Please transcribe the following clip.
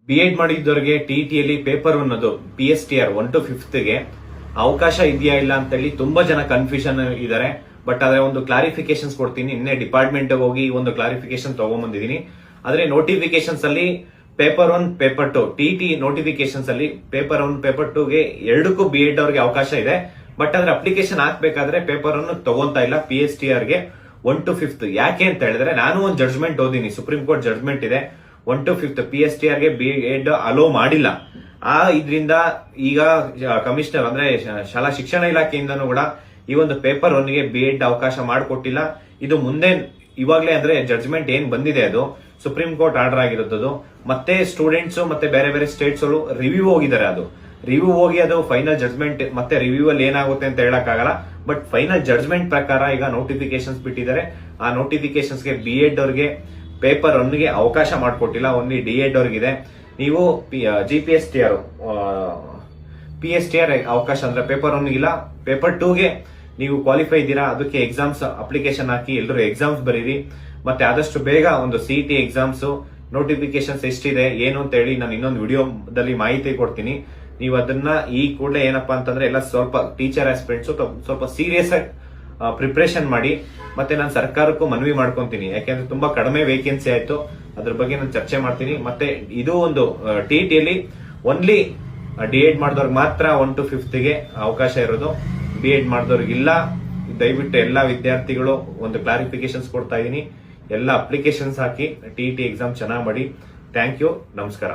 B.Ed ಮಾಡಿದ್ದವರಿಗೆ ಟಿಇಟಿಯಲ್ಲಿ paper ಅನ್ನೋದು PSTR 1 to 5th ಗೆ ಅವಕಾಶ ಇದೆಯಾ ಇಲ್ಲ ಅಂತ ಹೇಳಿ ತುಂಬಾ ಜನ ಕನ್ಫ್ಯೂಷನ್ ಇದ್ದಾರೆ. ಬಟ್ ಅದೇ ಒಂದು ಕ್ಲಾರಿಫಿಕೇಶನ್ಸ್ ಕೊಡ್ತೀನಿ. ನಿನ್ನೆ ಡಿಪಾರ್ಟ್ಮೆಂಟ್ ಹೋಗಿ ಒಂದು ಕ್ಲಾರಿಫಿಕೇಶನ್ ತಗೊಂಡ್ಬಂದಿದ್ದೀನಿ. ಆದ್ರೆ ನೋಟಿಫಿಕೇಶನ್ಸ್ ಅಲ್ಲಿ ಪೇಪರ್ 1 ಪೇಪರ್ 2 ಟಿಇಟಿ ನೋಟಿಫಿಕೇಶನ್ಸ್ ಅಲ್ಲಿ ಪೇಪರ್ 1 ಪೇಪರ್ 2 ಗೆ ಎರಡಕ್ಕೂ B.Ed ಅವರಿಗೆ ಅವಕಾಶ ಇದೆ. ಬಟ್ ಅದ್ರ ಅಪ್ಲಿಕೇಶನ್ ಹಾಕ್ಬೇಕಾದ್ರೆ ಪೇಪರ್ 1 ತಗೊಂತಾ ಇಲ್ಲ PSTR ಗೆ 1 to 5th. ಯಾಕೆ ಅಂತ ಹೇಳಿದ್ರೆ ನಾನು ಒಂದು ಜಡ್ಜ್ಮೆಂಟ್ ಓದಿನಿ, ಸುಪ್ರೀಂ ಕೋರ್ಟ್ ಜಡ್ಜ್ಮೆಂಟ್ ಇದೆ. 1 to 5th PSTR ಗೆ B.Ed ಅಲೋ ಮಾಡಿಲ್ಲ. ಇದರಿಂದ ಈಗ ಕಮಿಷನರ್ ಅಂದ್ರೆ ಶಾಲಾ ಶಿಕ್ಷಣ ಇಲಾಖೆಯಿಂದನೂ ಕೂಡ ಈ ಒಂದು ಪೇಪರ್ 1 ಗೆ B.Ed ಅವಕಾಶ ಮಾಡಿಕೊಟ್ಟಿಲ್ಲ. ಇದು ಮುಂದೆ ಇವಾಗ್ಲೇ ಅಂದ್ರೆ ಜಡ್ಜ್ಮೆಂಟ್ ಏನ್ ಬಂದಿದೆ ಅದು ಸುಪ್ರೀಂ ಕೋರ್ಟ್ ಆರ್ಡರ್ ಆಗಿರುತ್ತದು. ಮತ್ತೆ ಸ್ಟೂಡೆಂಟ್ಸ್ ಮತ್ತೆ ಬೇರೆ ಬೇರೆ ಸ್ಟೇಟ್ಸ್ ರಿವ್ಯೂ ಹೋಗಿದ್ದಾರೆ. ಅದು ರಿವ್ಯೂ ಹೋಗಿ ಅದು ಫೈನಲ್ ಜಡ್ಜ್ಮೆಂಟ್ ಮತ್ತೆ ರಿವ್ಯೂ ಅಲ್ಲಿ ಏನಾಗುತ್ತೆ ಅಂತ ಹೇಳಕ್ಕಾಗಲ್ಲ. ಬಟ್ ಫೈನಲ್ ಜಡ್ಜ್ಮೆಂಟ್ ಪ್ರಕಾರ ಈಗ ನೋಟಿಫಿಕೇಶನ್ಸ್ ಬಿಟ್ಟಿದ್ದಾರೆ. ಆ ನೋಟಿಫಿಕೇಶನ್ಸ್ ಗೆ B.Ed ಅವ್ರಿಗೆ ಪೇಪರ್ 1 ಗೆ ಅವಕಾಶ ಮಾಡಿಕೊಟ್ಟಿಲ್ಲ, ಓನ್ಲಿ D.Ed ಅವ್ರಿಗಿದೆ. ನೀವು PSTR ಅವಕಾಶ ಅಂದ್ರೆ ಪೇಪರ್ 1 ಇಲ್ಲ, ಪೇಪರ್ 2 ಗೆ ನೀವು ಕ್ವಾಲಿಫೈ ಇದ್ದೀರಾ, ಅದಕ್ಕೆ ಎಕ್ಸಾಮ್ಸ್ ಅಪ್ಲಿಕೇಶನ್ ಹಾಕಿ ಎಲ್ಲರೂ ಎಕ್ಸಾಮ್ಸ್ ಬರೀರಿ. ಮತ್ತೆ ಆದಷ್ಟು ಬೇಗ ಒಂದು CET ಎಕ್ಸಾಮ್ಸ್ ನೋಟಿಫಿಕೇಶನ್ಸ್ ಎಷ್ಟಿದೆ ಏನು ಅಂತ ಹೇಳಿ ನಾನು ಇನ್ನೊಂದು ವಿಡಿಯೋದಲ್ಲಿ ಮಾಹಿತಿ ಕೊಡ್ತೀನಿ. ನೀವು ಅದನ್ನ ಈ ಕೂಡಲೇ ಏನಪ್ಪಾ ಅಂತಂದ್ರೆ ಎಲ್ಲ ಸ್ವಲ್ಪ ಟೀಚರ್ ಆಸ್ಪಿರೆಂಟ್ಸ್ ಸ್ವಲ್ಪ ಸೀರಿಯಸ್ ಆಗಿ ಪ್ರಿಪರೇಷನ್ ಮಾಡಿ. ಮತ್ತೆ ನಾನು ಸರ್ಕಾರಕ್ಕೂ ಮನವಿ ಮಾಡ್ಕೊಂತೀನಿ, ಯಾಕೆಂದ್ರೆ ತುಂಬಾ ಕಡಿಮೆ ವೇಕೆನ್ಸಿ ಆಯ್ತು, ಅದ್ರ ಬಗ್ಗೆ ನಾನು ಚರ್ಚೆ ಮಾಡ್ತೀನಿ. ಮತ್ತೆ ಇದು ಒಂದು ಟಿಇಟಿಯಲ್ಲಿ ಓನ್ಲಿ D.Ed ಮಾಡಿದವ್ರಿಗೆ ಮಾತ್ರ 1 to 5th ಗೆ ಅವಕಾಶ ಇರೋದು, B.Ed ಮಾಡಿದವ್ರಿಗಿಲ್ಲ. ದಯವಿಟ್ಟು ಎಲ್ಲಾ ವಿದ್ಯಾರ್ಥಿಗಳು ಒಂದು ಕ್ಲಾರಿಫಿಕೇಶನ್ಸ್ ಕೊಡ್ತಾ ಇದೀನಿ. ಎಲ್ಲ ಅಪ್ಲಿಕೇಶನ್ಸ್ ಹಾಕಿ TET ಎಕ್ಸಾಮ್ ಚೆನ್ನಾಗಿ ಮಾಡಿ. ಥ್ಯಾಂಕ್ ಯು, ನಮಸ್ಕಾರ.